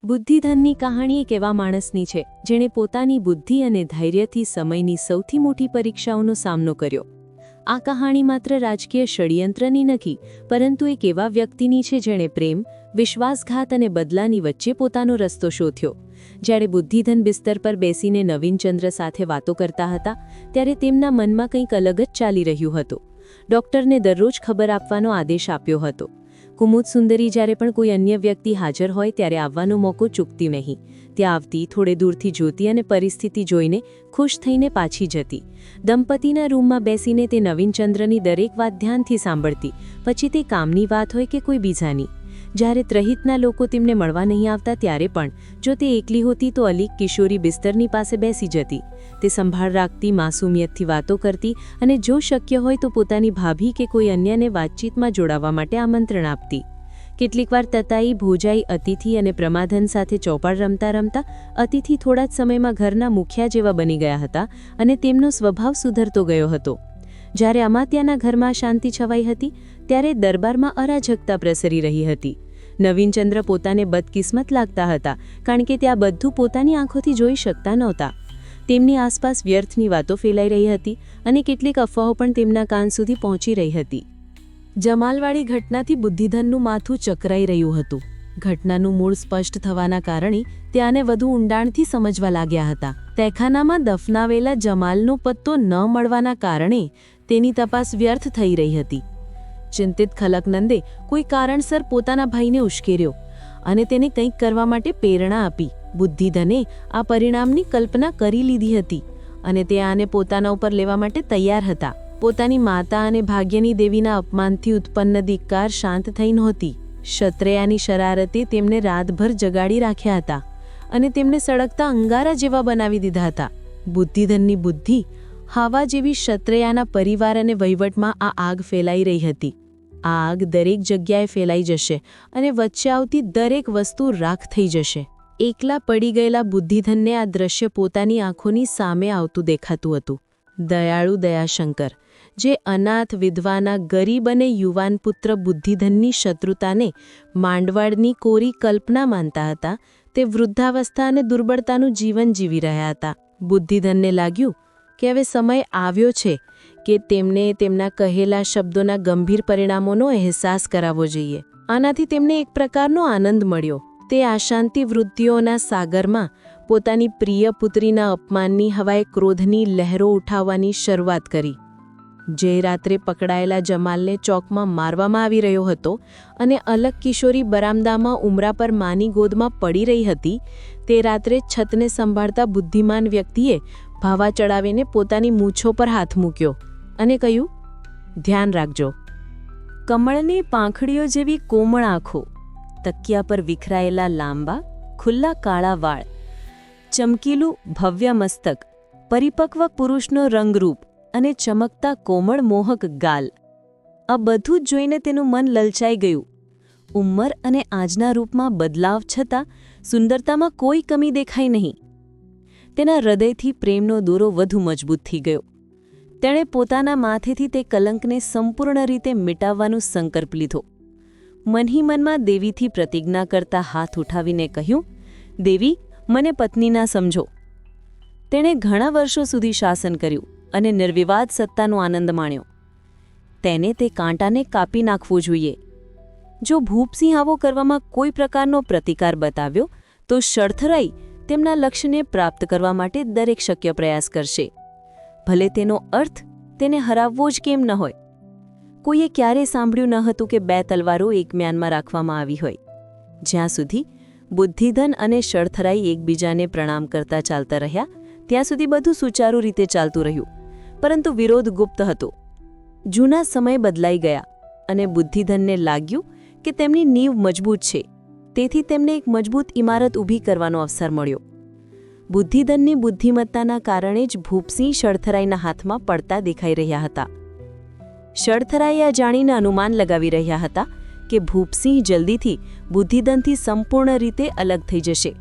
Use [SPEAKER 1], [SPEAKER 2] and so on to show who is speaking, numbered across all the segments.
[SPEAKER 1] બુદ્ધિધનની કહાણી એક એવા માણસની છે જેણે પોતાની બુદ્ધિ અને ધૈર્યથી સમયની સૌથી મોટી પરીક્ષાઓનો સામનો કર્યો. આ કહાણી માત્ર રાજકીય ષડયંત્રની નથી, પરંતુ એક એવા વ્યક્તિની છે જેણે પ્રેમ, વિશ્વાસઘાત અને બદલાની વચ્ચે પોતાનો રસ્તો શોધ્યો. જ્યારે બુદ્ધિધન બિસ્તર પર બેસીને નવીનચંદ્ર સાથે વાતો કરતા હતા, ત્યારે તેમના મનમાં કંઈક અલગ જ ચાલી રહ્યું હતું. ડોક્ટરને દરરોજ ખબર આપવાનો આદેશ આપ્યો હતો. કુમુદ સુંદરી જ્યારે પણ કોઈ અન્ય વ્યક્તિ હાજર હોય ત્યારે આવવાનો મોકો ચૂકતી નહીં. ત્યાં આવતી, થોડે દૂરથી જોતી અને પરિસ્થિતિ જોઈને ખુશ થઈને પાછી જતી. દંપતીના રૂમમાં બેસીને તે નવીનચંદ્રની દરેક વાત ધ્યાનથી સાંભળતી, પછી તે કામની વાત હોય કે કોઈ બીજાની. જ્યારે ત્રહિતના લોકો તેમને મળવા નહીં આવતા ત્યારે પણ જો તે એકલી હોતી તો અલીક કિશોરી બિસ્તરની પાસે બેસી જતી. તે સંભાળ રાખતી, માસૂમિયતથી વાતો કરતી અને જો શક્ય હોય તો પોતાની ભાભી કે કોઈ અન્યને વાતચીતમાં જોડાવા માટે આમંત્રણ આપતી. કેટલીકવાર તતાઈ, ભોજાઈ, અતિથિ અને પ્રમાધન સાથે ચોપાડ રમતા રમતા અતિથિ થોડા જ સમયમાં ઘરના મુખિયા જેવા બની ગયા હતા અને તેમનો સ્વભાવ સુધરતો ગયો હતો. જ્યારે અમાત્યાના ઘરમાં શાંતિ છવાઈ હતી ત્યારે દરબારમાં અરાજકતા પ્રસરી રહી હતી. નવીનચંદ્ર પોતાને બદકિસ્મત લાગતા હતા, કારણ કે ત્યાં બધું પોતાની આંખોથી જોઈ શકતા નહોતા. તેમની આસપાસ વ્યર્થની વાતો ફેલાઈ રહી હતી અને કેટલીક અફવાઓ પણ તેમના કાન સુધી પહોંચી રહી હતી. જમાલવાળી ઘટનાથી બુદ્ધિધનનું માથું ચકરાઈ રહ્યું હતું. ઘટનાનું મૂળ સ્પષ્ટ થવાના કારણે ત્યાંને વધુ ઊંડાણથી સમજવા લાગ્યા હતા. તહેખાનામાં દફનાવેલા જમાલનો પત્તો ન મળવાના કારણે તેની તપાસ વ્યર્થ થઈ રહી હતી. ચિંતિત ખલકનંદે કોઈ કારણસર પોતાના ભાઈને ઉશ્કેર્યો અને તેને કંઈક કરવા માટે પ્રેરણા આપી. બુદ્ધિધને આ પરિણામની કલ્પના કરી લીધી હતી અને તે આને પોતાના ઉપર લેવા માટે તૈયાર હતા. પોતાની માતા અને ભાગ્યની દેવીના અપમાનથી ઉત્પન્ન ધિક્કાર શાંત થઈ નહોતી. ક્ષત્રિયાની શરારતે તેમને રાતભર જગાડી રાખ્યા હતા અને તેમને સળગતા અંગારા જેવા બનાવી દીધા હતા. બુદ્ધિધનની બુદ્ધિ હવા જેવી ક્ષત્રિયાના પરિવાર અને વહીવટમાં આ આગ ફેલાઈ રહી હતી. આ આગ દરેક જગ્યાએ ફેલાઈ જશે અને વચ્ચે આવતી દરેક વસ્તુ રાખ થઈ જશે. એકલા પડી ગયેલા બુદ્ધિધનને આ દ્રશ્ય પોતાની આંખોની સામે આવતું દેખાતું હતું. દયાળુ દયાશંકર, જે અનાથ વિધવાના ગરીબ અને યુવાન પુત્ર બુદ્ધિધનની શત્રુતાને માંડવાડની કોરી કલ્પના માનતા હતા, તે વૃદ્ધાવસ્થા અને દુર્બળતાનું જીવન જીવી રહ્યા હતા. બુદ્ધિધનને લાગ્યું કે હવે સમય આવ્યો છે કે તેમને તેમના કહેલા શબ્દોના ગંભીર પરિણામોનો અહેસાસ કરાવવો જોઈએ. આનાથી તેમને એક પ્રકારનો આનંદ મળ્યો. તે અશાંતિ વૃત્તિઓના સાગરમાં પોતાની પ્રિય પુત્રીના અપમાનની હવાએ ક્રોધની લહેરો ઉઠાવવાની શરૂઆત કરી. જે રાત્રે પકડાયેલા જમાલને ચોકમાં મારવામાં આવી રહ્યો હતો અને અલગ કિશોરી બરામદામાં ઉમરા પર માની ગોદમાં પડી રહી હતી, તે રાત્રે છતને સંભાળતા બુદ્ધિમાન વ્યક્તિએ ભાવા ચડાવીને પોતાની મૂછો પર હાથ મૂક્યો અને કહ્યું, ધ્યાન રાખજો. કમળની પાંખડીઓ જેવી કોમળ આંખો, તકિયા પર વિખરાયેલા લાંબા ખુલ્લા કાળા વાળ, ચમકીલું ભવ્ય મસ્તક, પરિપક્વ પુરુષનો રંગરૂપ અને ચમકતા કોમળ મોહક ગાલ. આ બધું જ જોઈને તેનું મન લલચાઈ ગયું. ઉંમર અને આજના રૂપમાં બદલાવ છતાં સુંદરતામાં કોઈ કમી દેખાઈ નહીં. તેના હૃદયથી પ્રેમનો દોરો વધુ મજબૂત થઈ ગયો. તેણે પોતાના માથેથી તે કલંકને સંપૂર્ણ રીતે મિટાવવાનો સંકલ્પ લીધો. મનહી મનમાં દેવીથી પ્રતિજ્ઞા કરતા હાથ ઉઠાવીને કહ્યું, દેવી, મને પત્ની ના સમજો. તેણે ઘણા વર્ષો સુધી શાસન કર્યું અને નિર્વિવાદ સત્તાનો આનંદ માણ્યો. તેને તે કાંટાને કાપી નાખવો જોઈએ. જો ભૂપસિંહ આવો કરવામાં કોઈ પ્રકારનો પ્રતિકાર બતાવ્યો તો શળથરાઈ તેમના લક્ષ્યને પ્રાપ્ત કરવા માટે દરેક શક્ય પ્રયાસ કરશે. ભલે તેનો અર્થ તેને હરાવવો જ કેમ ન હોય. કોઈએ ક્યારેય સાંભળ્યું ન હતું કે 2 તલવારો એક મ્યાનમાં રાખવામાં આવી હોય. જ્યાં સુધી બુદ્ધિધન અને શળથરાઈ એકબીજાને પ્રણામ કરતા ચાલતા રહ્યા ત્યાં સુધી બધું સુચારુ રીતે ચાલતું રહ્યું, પરંતુ વિરોધ ગુપ્ત હતો. જૂના સમય બદલાઈ ગયા અને બુદ્ધિધનને લાગ્યું કે તેમની નીંવ મજબૂત છે, તેથી તેમને એક મજબૂત ઇમારત ઊભી કરવાનો અવસર મળ્યો. બુદ્ધિધનની બુદ્ધિમત્તાના કારણે જ ભૂપસિંહ શળથરાઈના હાથમાં પડતા દેખાઈ રહ્યા હતા. શળથરાઈ આ જાણીને અનુમાન લગાવી રહ્યા હતા કે ભૂપસિંહ જલ્દીથી બુદ્ધિધનથી સંપૂર્ણ રીતે અલગ થઈ જશે.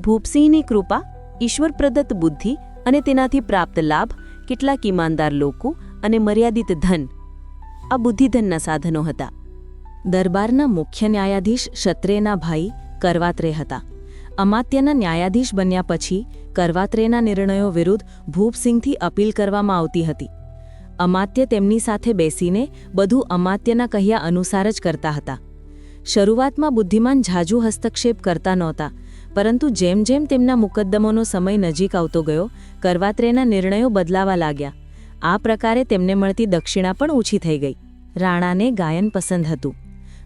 [SPEAKER 1] ભૂપસિંહની કૃપા, ઈશ્વર પ્રદત્ત બુદ્ધિ અને તેનાથી પ્રાપ્ત લાભ, કેટલાક ઈમાનદાર લોકો અને મર્યાદિત ધન, આ બુદ્ધિધનના સાધનો હતા. દરબારના મુખ્ય ન્યાયાધીશ ક્ષત્રિયના ભાઈ
[SPEAKER 2] કરવાત્રે હતા. અમાત્યના ન્યાયાધીશ બન્યા પછી કરવાત્રેના નિર્ણયો વિરુદ્ધ ભૂપસિંહથી અપીલ કરવામાં આવતી હતી. અમાત્ય તેમની સાથે બેસીને બધું અમાત્યના કહ્યા અનુસાર જ કરતા હતા. શરૂઆતમાં બુદ્ધિમાન ઝાઝુ હસ્તક્ષેપ કરતા નહોતા, પરંતુ જેમ જેમ તેમના મુકદ્દમોનો સમય નજીક આવતો ગયો, કરવાત્રેના નિર્ણયો બદલાવા લાગ્યા. આ પ્રકારે તેમને મળતી દક્ષિણા પણ ઓછી થઈ ગઈ. રાણાને ગાયન પસંદ હતું.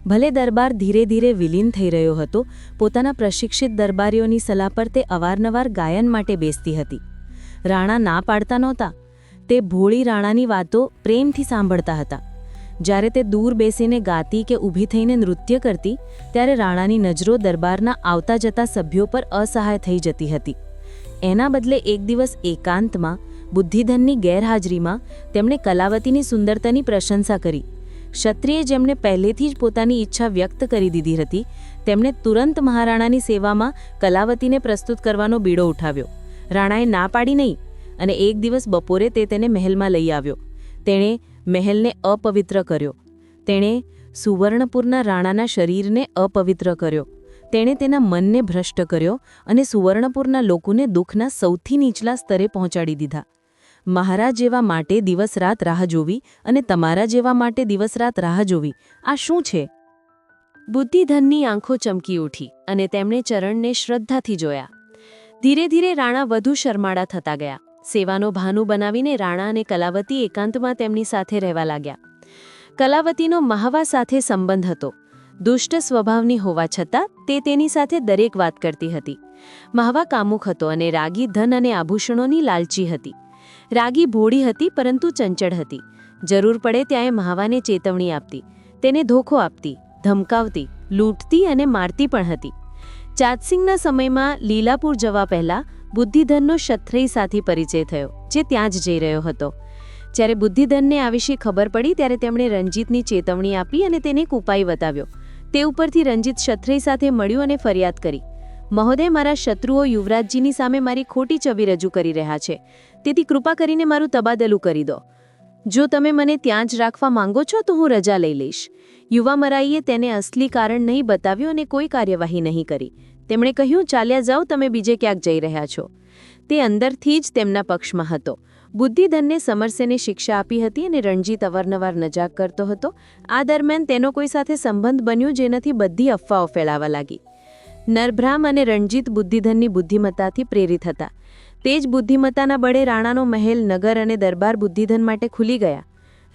[SPEAKER 2] ભલે દરબાર ધીરે ધીરે વિલીન થઈ રહ્યો હતો, પોતાના પ્રશિક્ષિત દરબારીઓની સલાહ પર તે અવારનવાર ગાયન માટે બેસતી હતી. રાણા ના પાડતા નહોતા. તે ભોળી રાણાની વાતો પ્રેમથી સાંભળતા હતા. જ્યારે તે દૂર બેસીને ગાતી કે ઊભી થઈને નૃત્ય કરતી, ત્યારે રાણાની નજરો દરબારના આવતા જતા સભ્યો પર અસહાય થઈ જતી હતી. એના બદલે એક દિવસ એકાંતમાં બુદ્ધિધનની ગેરહાજરીમાં તેમણે કલાવતીની સુંદરતાની પ્રશંસા કરી. ક્ષત્રિયે જેમણે પહેલેથી જ પોતાની ઈચ્છા વ્યક્ત કરી દીધી હતી, તેમણે તુરંત મહારાણાની સેવામાં કલાવતીને પ્રસ્તુત કરવાનો બીડો ઉઠાવ્યો. રાણાએ ના પાડી નહીં, અને એક દિવસ બપોરે તે તેને મહેલમાં લઈ આવ્યો. તેણે મહેલને અપવિત્ર કર્યો. તેણે સુવર્ણપુરના રાણાના શરીરને અપવિત્ર કર્યો. તેણે તેના મનને ભ્રષ્ટ કર્યો અને સુવર્ણપુરના લોકોને દુઃખના સૌથી નીચલા સ્તરે પહોંચાડી દીધા. મહારાજ જેવા માટે દિવસ રાત રાહ જોવી અને તમારા જેવા માટે દિવસ રાત રાહ જોવી, આ શું છે? બુદ્ધિધનની આંખો ચમકી ઉઠી અને તેમણે ચરણને શ્રદ્ધાથી જોયા. ધીરે ધીરે રાણા વધુ શરમાળા થતા ગયા. સેવાનો ભાનુ બનાવીને રાણા અને કલાવતી એકાંતમાં તેમની સાથે રહેવા લાગ્યા. કલાવતીનો મહાવા સાથે સંબંધ હતો. દુષ્ટ સ્વભાવની હોવા છતાં તે તેની સાથે દરેક વાત કરતી હતી. મહાવા કામુક હતો અને રાગી ધન અને આભૂષણોની લાલચી હતી. રાગી ભોળી હતી પરંતુ ચંચળ હતી. જરૂર પડે ત્યાં મહાવાને ચેતવણી આપતી, તેને ધોખો આપતી, ધમકાવતી, લૂંટતી અને મારતી પણ હતી. ચાતસિંહના સમયમાં લીલાપુર જવા પહેલાં બુદ્ધિધનનો ક્ષત્રિય સાથી પરિચય થયો, જે ત્યાં જ જઈ રહ્યો હતો. જ્યારે બુદ્ધિધનને આ વિશે ખબર પડી ત્યારે તેમણે રંજીતની ચેતવણી આપી અને તેને એક ઉપાય બતાવ્યો. તે ઉપરથી રંજીત ક્ષત્રિય સાથે મળ્યું અને ફરિયાદ કરી, મહોદય, મારા શત્રુઓ યુવરાજજીની સામે મારી ખોટી છબી રજૂ કરી રહ્યા છે, તેથી કૃપા કરીને મારું તબાદલું કરી દો. જો તમે મને ત્યાં જ રાખવા માંગો છો તો હું રજા લઈ લઈશ. યુવા મરાઈએ તેને અસલી કારણ નહીં બતાવ્યું અને કોઈ કાર્યવાહી નહીં કરી. તેમણે કહ્યું, ચાલ્યા જાઓ, તમે બીજે ક્યાંક જઈ રહ્યા છો. તે અંદરથી જ તેમના પક્ષમાં હતો. બુદ્ધિધનને સમરસેને શિક્ષા આપી હતી અને રણજીત અવારનવાર મજાક કરતો હતો. આ દરમિયાન તેનો કોઈ સાથે સંબંધ બન્યો જેનાથી બધી અફવાઓ ફેલાવા લાગી. નરભ્રામ અને રણજીત બુદ્ધિધનની બુદ્ધિમત્તાથી પ્રેરિત હતા. તે જ બુદ્ધિમત્તાના બળે રાણાનો મહેલ, નગર અને દરબાર બુદ્ધિધન માટે ખુલી ગયા.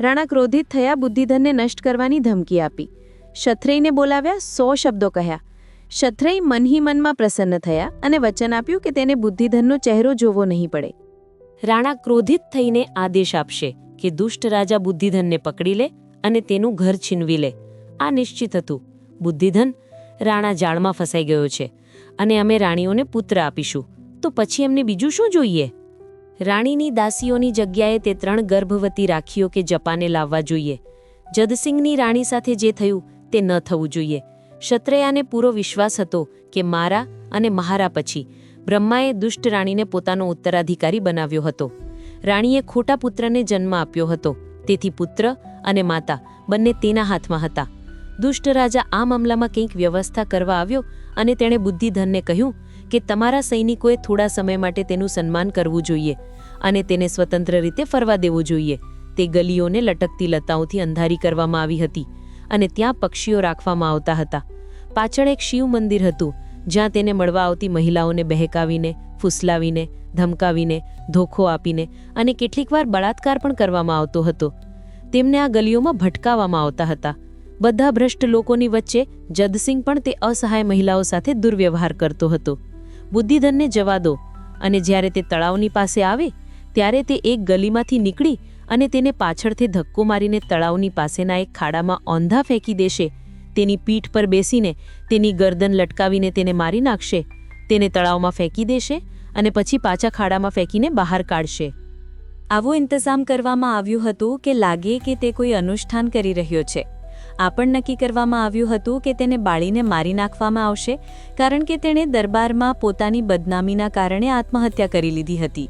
[SPEAKER 2] રાણા ક્રોધિત થયા, બુદ્ધિધનને નષ્ટ કરવાની ધમકી આપી. ક્ષત્રિયને બોલાવ્યા, 100 શબ્દો કહ્યા. ક્ષત્રિય મનહી મનમાં પ્રસન્ન થયા અને વચન આપ્યું કે તેને બુદ્ધિધનનો ચહેરો જોવો નહીં પડે. રાણા ક્રોધિત થઈને આદેશ આપશે કે દુષ્ટ રાજા બુદ્ધિધનને પકડી લે અને તેનું ઘર છીનવી લે. આ નિશ્ચિત હતું. બુદ્ધિધન, રાણા જાળમાં ફસાઈ ગયો છે અને અમે રાણીઓને પુત્ર આપીશું, તો પછી એમને બીજું શું જોઈએ? રાણીની દાસીઓની જગ્યાએ તે 3 ગર્ભવતી રાખીઓ કે જપાને લાવવા જોઈએ. જદસિંહની રાણી સાથે જે થયું તે ન થવું જોઈએ. ક્ષત્રિયાને પૂરો વિશ્વાસ હતો કે મારા અને મહારા પછી બ્રહ્માએ દુષ્ટ રાણીને પોતાનો ઉત્તરાધિકારી બનાવ્યો હતો. રાણીએ ખોટા પુત્રને જન્મ આપ્યો હતો, તેથી પુત્ર અને માતા બંને તેના હાથમાં હતા. દુષ્ટ રાજા આ મામલામાં કંઈક વ્યવસ્થા કરવા આવ્યો અને તેણે બુદ્ધિધનને કહ્યું કે તમારા સૈનિકોએ થોડા સમય માટે તેનું સન્માન કરવું જોઈએ અને તેને સ્વતંત્ર રીતે ફરવા દેવું જોઈએ. તે ગલીઓને લટકતી લતાઓથી અંધારી કરવામાં આવી હતી અને ત્યાં પક્ષીઓ રાખવામાં આવતા હતા. પાછળ એક શિવ મંદિર હતું, જ્યાં તેને મળવા આવતી મહિલાઓને બહેકાવીને, ફૂસલાવીને, ધમકાવીને, ધોખો આપીને અને કેટલીકવાર બળાત્કાર પણ કરવામાં આવતો હતો. તેમને આ ગલીઓમાં ભટકાવવામાં આવતા હતા. બધા ભ્રષ્ટ લોકોની વચ્ચે જદસિંહ પણ તે અસહાય મહિલાઓ સાથે દુર્વ્યવહાર કરતો હતો. બુદ્ધિધનને જવા દો, અને જ્યારે તે તળાવની પાસે આવે ત્યારે તે એક ગલીમાંથી નીકળી અને તેને પાછળથી ધક્કો મારીને તળાવની પાસેના એક ખાડામાં ઓંધા ફેંકી દેશે. તેની પીઠ પર બેસીને તેની ગરદન લટકાવીને તેને મારી નાખશે. તેને તળાવમાં ફેંકી દેશે અને પછી પાછા ખાડામાં ફેંકીને બહાર કાઢશે. આવો ઇંતજામ કરવામાં આવ્યું હતું કે લાગે કે તે કોઈ અનુષ્ઠાન કરી રહ્યો છે. આ પણ નક્કી કરવામાં આવ્યું હતું કે તેને બાળીને મારી નાખવામાં આવશે, કારણ કે તેણે દરબારમાં પોતાની બદનામીના કારણે આત્મહત્યા કરી લીધી હતી.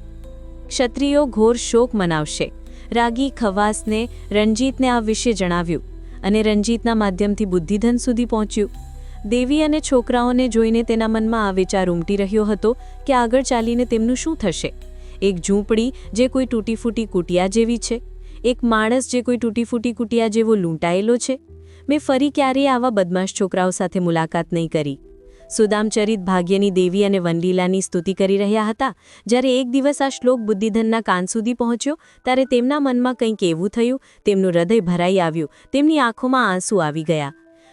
[SPEAKER 2] ક્ષત્રિયો ઘોર શોક મનાવશે. રાગી ખવાસને રણજીતને આ વિશે જણાવ્યું અને રણજીતના માધ્યમથી બુદ્ધિધન સુધી પહોંચ્યું.
[SPEAKER 1] દેવી અને છોકરાઓને જોઈને તેના મનમાં આ વિચાર ઉમટી રહ્યો હતો કે આગળ ચાલીને તેમનું શું થશે. એક ઝૂંપડી જે કોઈ તૂટી-ફૂટી કુટિયા જેવી છે, એક માણસ જે કોઈ તૂટી-ફૂટી કુટિયા જેવો લૂંટાયેલો છે. મેં ફરી ક્યારેય આવા બદમાશ છોકરાઓ સાથે મુલાકાત નહીં કરી. સુદામચરિત ભાગ્યની દેવી અને વનલીલાની સ્તુતિ કરી રહ્યા હતા. જ્યારે એક દિવસ આ શ્લોક બુદ્ધિધનના કાન સુધી પહોંચ્યો ત્યારે તેમના મનમાં કંઈક એવું થયું, તેમનું હૃદય ભરાઈ આવ્યું, તેમની આંખોમાં આંસુ આવી ગયા.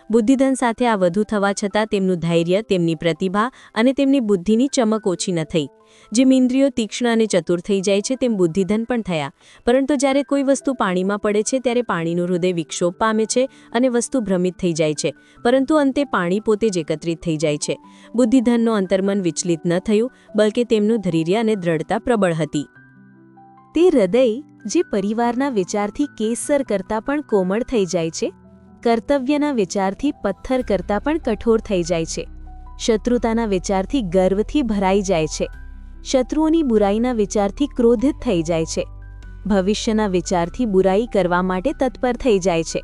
[SPEAKER 1] બુદ્ધિધન સાથે આ વધુ થવા છતાં તેમનું ધૈર્ય, તેમની પ્રતિભા અને તેમની બુદ્ધિની ચમક ઓછી ન થઈ. જેમ ઇન્દ્રિયો તીક્ષ્ણ અને ચતુર થઈ જાય છે તેમ બુદ્ધિધન પણ થયા. પરંતુ જ્યારે કોઈ વસ્તુ પાણીમાં પડે છે ત્યારે પાણીનું હૃદય વિક્ષોભ પામે છે અને વસ્તુ ભ્રમિત થઈ જાય છે, પરંતુ અંતે પાણી પોતે જ એકત્રિત થઈ જાય છે. બુદ્ધિધનનો અંતર્મન વિચલિત ન થયું, બલકે તેમનું ધૈર્ય અને દ્રઢતા પ્રબળ હતી. તે હૃદય જે પરિવારના વિચારથી કેસર કરતાં પણ કોમળ થઈ જાય છે, કર્તવ્યના વિચારથી પથ્થર કરતાં પણ કઠોર થઈ જાય છે, શત્રુતાના વિચારથી ગર્વથી ભરાઈ જાય છે, શત્રુઓની બુરાઈના વિચારથી ક્રોધિત થઈ જાય છે, ભવિષ્યના વિચારથી બુરાઈ કરવા માટે તત્પર થઈ જાય છે,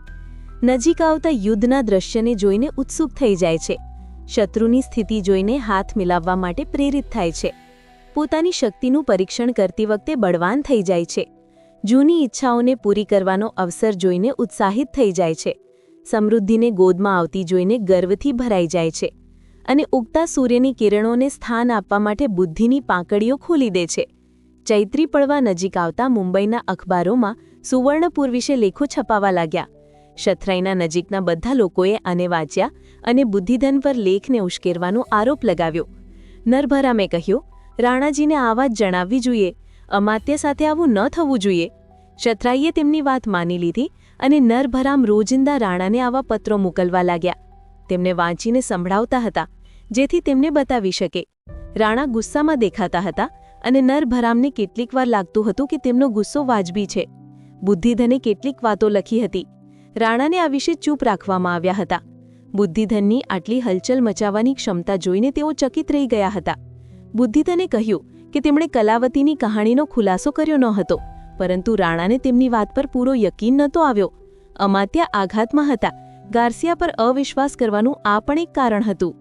[SPEAKER 1] નજીક આવતા યુદ્ધના દ્રશ્યને જોઈને ઉત્સુક થઈ જાય છે, શત્રુની સ્થિતિ જોઈને હાથ મિલાવવા માટે પ્રેરિત થાય છે, પોતાની શક્તિનું પરીક્ષણ કરતી વખતે બળવાન થઈ જાય છે, જૂની ઈચ્છાઓને પૂરી કરવાનો અવસર જોઈને ઉત્સાહિત થઈ જાય છે, સમૃદ્ધિને ગોદમાં આવતી જોઈને ગર્વથી ભરાઈ જાય છે અને ઉગતા સૂર્યની કિરણોને સ્થાન આપવા માટે બુદ્ધિની પાંકડીઓ ખોલી દે છે. ચૈત્રી પડવા નજીક આવતા મુંબઈના અખબારોમાં સુવર્ણપુર વિશે લેખો છપાવા લાગ્યા. શથરાઈના નજીકના બધા લોકોએ આને વાંચ્યા અને બુદ્ધિધન પર લેખને ઉશ્કેરવાનો આરોપ લગાવ્યો. નરભરામે કહ્યું, રાણાજીને આ વાત જણાવવી જોઈએ, અમાત્ય સાથે આવું ન થવું જોઈએ. શથરાઈએ તેમની વાત માની લીધી અને નરભરામ રોજિંદા રાણાને આવા પત્રો મોકલવા લાગ્યા. તેમને વાંચીને સંભળાવતા હતા, જેથી તેમને બતાવી શકે. રાણા ગુસ્સામાં દેખાતા હતા અને નરભરામને કેટલીક વાર લાગતું હતું કે તેમનો ગુસ્સો વાજબી છે. બુદ્ધિધને કેટલીક વાતો લખી હતી. રાણાને આ વિશે ચૂપ રાખવામાં આવ્યા હતા. બુદ્ધિધનની આટલી હલચલ મચાવવાની ક્ષમતા જોઈને તેઓ ચકિત રહી ગયા હતા. બુદ્ધિધને કહ્યું કે તેમણે કલાવતીની કહાણીનો ખુલાસો કર્યો ન હતો, પરંતુ રાણાને તેમની વાત પર પૂરો યકીન નહોતો આવ્યો. અમાત્ય આઘાતમાં હતા. ગાર્સિયા પર અવિશ્વાસ કરવાનું આ પણ એક કારણ હતું.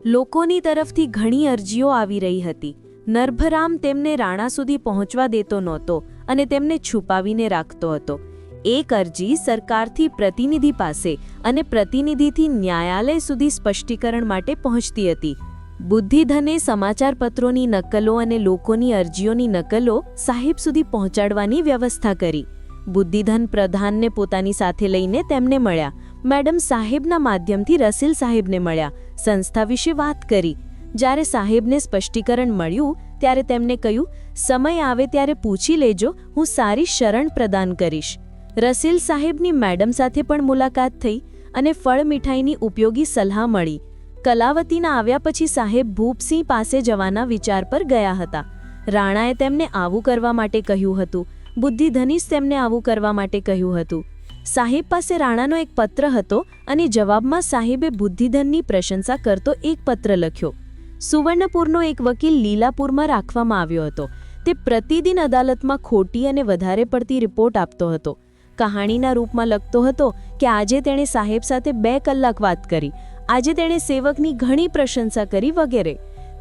[SPEAKER 1] લોકોની તરફથી ઘણી અરજીઓ આવી રહી હતી. નરભરામ તેમને રાણા સુધી પહોંચવા દેતો નહોતો અને તેમને છુપાવીને રાખતો હતો. એક અરજી સરકારથી પ્રતિનિધિ પાસે અને પ્રતિનિધિથી ન્યાયાલય સુધી સ્પષ્ટીકરણ માટે પહોંચતી હતી. બુદ્ધિધને સમાચારપત્રોની નકલો અને લોકોની અરજીઓની નકલો સાહેબ સુધી પહોંચાડવાની વ્યવસ્થા કરી. બુદ્ધિધન પ્રધાનને પોતાની સાથે લઈને તેમને મળ્યા. મેડમ સાહેબના માધ્યમથી રસીલ સાહેબને મળ્યા. સંસ્થા વિશે વાત કરી. જ્યારે સાહેબને સ્પષ્ટીકરણ મળ્યું ત્યારે તેમને કહ્યું, સમય આવે ત્યારે પૂછી લેજો, હું સારી શરણ પ્રદાન કરીશ. રસીલ સાહેબની મેડમ સાથે પણ મુલાકાત થઈ અને ફળ મીઠાઈની ઉપયોગી સલાહ મળી. કલાવતીના આવ્યા પછી સાહેબ ભૂપસિંહ પાસે જવાના વિચાર પર ગયા હતા. રાણાએ તેમને આવું કરવા માટે કહ્યું હતું. બુદ્ધિધને તેમને આવું કરવા માટે કહ્યું હતું. સાહેબ પાસે રાણાનો એક પત્ર હતો અને જવાબમાં સાહેબે બુદ્ધિધનની પ્રશંસા કરતો એક પત્ર લખ્યો. સુવર્ણપુરનો એક વકીલ લીલાપુરમાં રાખવામાં આવ્યો હતો. તે પ્રતિદિન અદાલતમાં ખોટી અને વધારે પડતી રિપોર્ટ આપતો હતો. કહાણીના રૂપમાં લખતો હતો કે આજે તેણે સાહેબ સાથે 2 કલાક વાત કરી, આજે તેણે સેવકની ઘણી પ્રશંસા કરી વગેરે.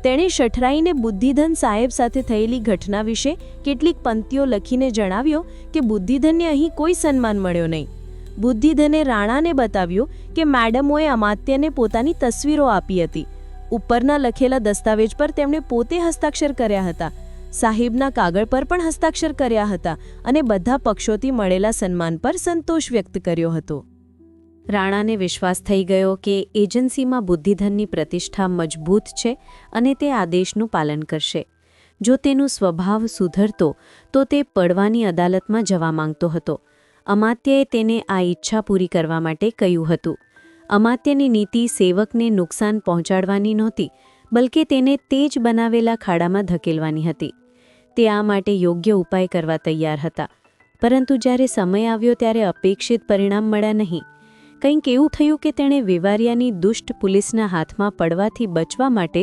[SPEAKER 1] તેણે શઠરાઈને બુદ્ધિધન સાહેબ સાથે થયેલી ઘટના વિશે કેટલીક પંક્તિઓ લખીને જણાવ્યો કે બુદ્ધિધનને અહીં કોઈ સન્માન મળ્યો નહીં. બુદ્ધિધને રાણાને બતાવ્યું કે મેડમોએ અમાત્યને પોતાની તસવીરો આપી હતી. ઉપરના લખેલા દસ્તાવેજ પર તેમણે પોતે હસ્તાક્ષર કર્યા હતા. સાહેબના કાગળ પર પણ હસ્તાક્ષર કર્યા હતા અને બધા પક્ષોથી મળેલા સન્માન પર સંતોષ વ્યક્ત કર્યો હતો. રાણાને વિશ્વાસ થઈ ગયો કે એજન્સીમાં બુદ્ધિધનની પ્રતિષ્ઠા મજબૂત છે અને તે આદેશનું પાલન કરશે. જો તેનો સ્વભાવ સુધરતો તો તે પડવાની અદાલતમાં જવા માંગતો હતો. અમાત્યએ તેને આ ઈચ્છા પૂરી કરવા માટે કહ્યું હતું. અમાત્યની નીતિ સેવકને નુકસાન પહોંચાડવાની નહોતી, બલકે તેને તે જ બનાવેલા ખાડામાં ધકેલવાની હતી. તે આ માટે યોગ્ય ઉપાય કરવા તૈયાર હતા. પરંતુ જ્યારે સમય આવ્યો ત્યારે અપેક્ષિત પરિણામ મળ્યા નહીં. કંઈક એવું થયું કે તેણે વેવારિયાની દુષ્ટ પોલીસના હાથમાં પડવાથી બચવા માટે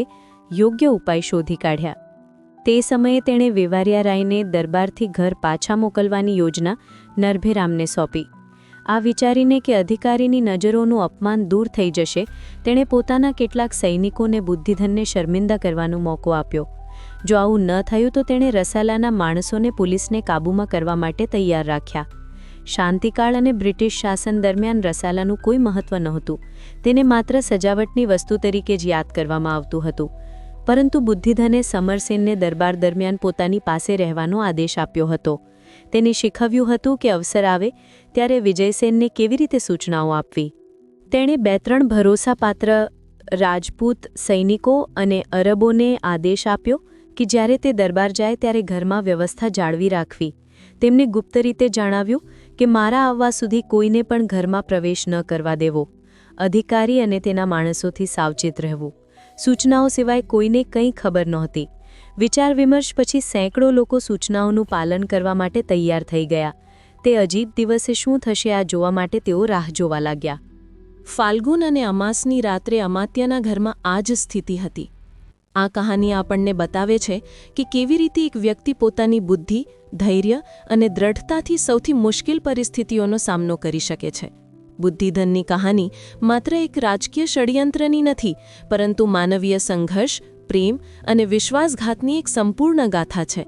[SPEAKER 1] યોગ્ય ઉપાય શોધી કાઢ્યા. તે સમયે તેણે વેવારિયા રાયને દરબારથી ઘર પાછા મોકલવાની યોજના નરભેરામને સોંપી. આ વિચારીને કે અધિકારીની નજરોનું અપમાન દૂર થઈ જશે, તેણે પોતાના કેટલાક સૈનિકોને બુદ્ધિધનને શર્મિંદા કરવાનો મોકો આપ્યો. જો આવું ન થયું તો તેણે રસાલાના માણસોને પોલીસને કાબૂમાં કરવા માટે તૈયાર રાખ્યા. શાંતિકાળ અને બ્રિટિશ શાસન દરમિયાન રસાલાનું કોઈ મહત્વ નહોતું. તેને માત્ર સજાવટની વસ્તુ તરીકે જ યાદ કરવામાં આવતું હતું. પરંતુ બુદ્ધિધને સમરસેનને દરબાર દરમિયાન પોતાની પાસે રહેવાનો આદેશ આપ્યો હતો. તેને શીખવ્યું હતું કે અવસર આવે ત્યારે વિજયસેનને કેવી રીતે સૂચનાઓ આપવી. તેણે 2-3 ભરોસાપાત્ર રાજપૂત સૈનિકો અને અરબોને આદેશ આપ્યો કે જ્યારે તે દરબાર જાય ત્યારે ઘરમાં વ્યવસ્થા જાળવી રાખવી. તેમને ગુપ્ત રીતે જણાવ્યું કે મારા આવવા સુધી કોઈને પણ ઘરમાં પ્રવેશ ન કરવા દેવો. અધિકારી અને તેના માણસોથી સાવચેત રહેવું. સૂચનાઓ સિવાય કોઈને કંઈ ખબર નહોતી. વિચાર વિમર્શ પછી સેંકડો લોકો સૂચનાઓનું પાલન કરવા માટે તૈયાર થઈ ગયા. તે અજીબ દિવસે શું થશે આ જોવા માટે તેઓ રાહ જોવા લાગ્યા.
[SPEAKER 2] ફાલ્ગુન અને અમાસની રાત્રે અમાત્યના ઘરમાં આ જ સ્થિતિ હતી. આ કહાની આપણને બતાવે છે કે કેવી રીતે એક વ્યક્તિ પોતાની બુદ્ધિ, ધૈર્ય અને દ્રઢતાથી સૌથી મુશ્કેલ પરિસ્થિતિઓનો સામનો કરી શકે છે. બુદ્ધિધનની કહાની માત્ર એક રાજકીય ષડયંત્રની નથી, પરંતુ માનવીય સંઘર્ષ, પ્રેમ અને વિશ્વાસઘાતની એક સંપૂર્ણ ગાથા છે.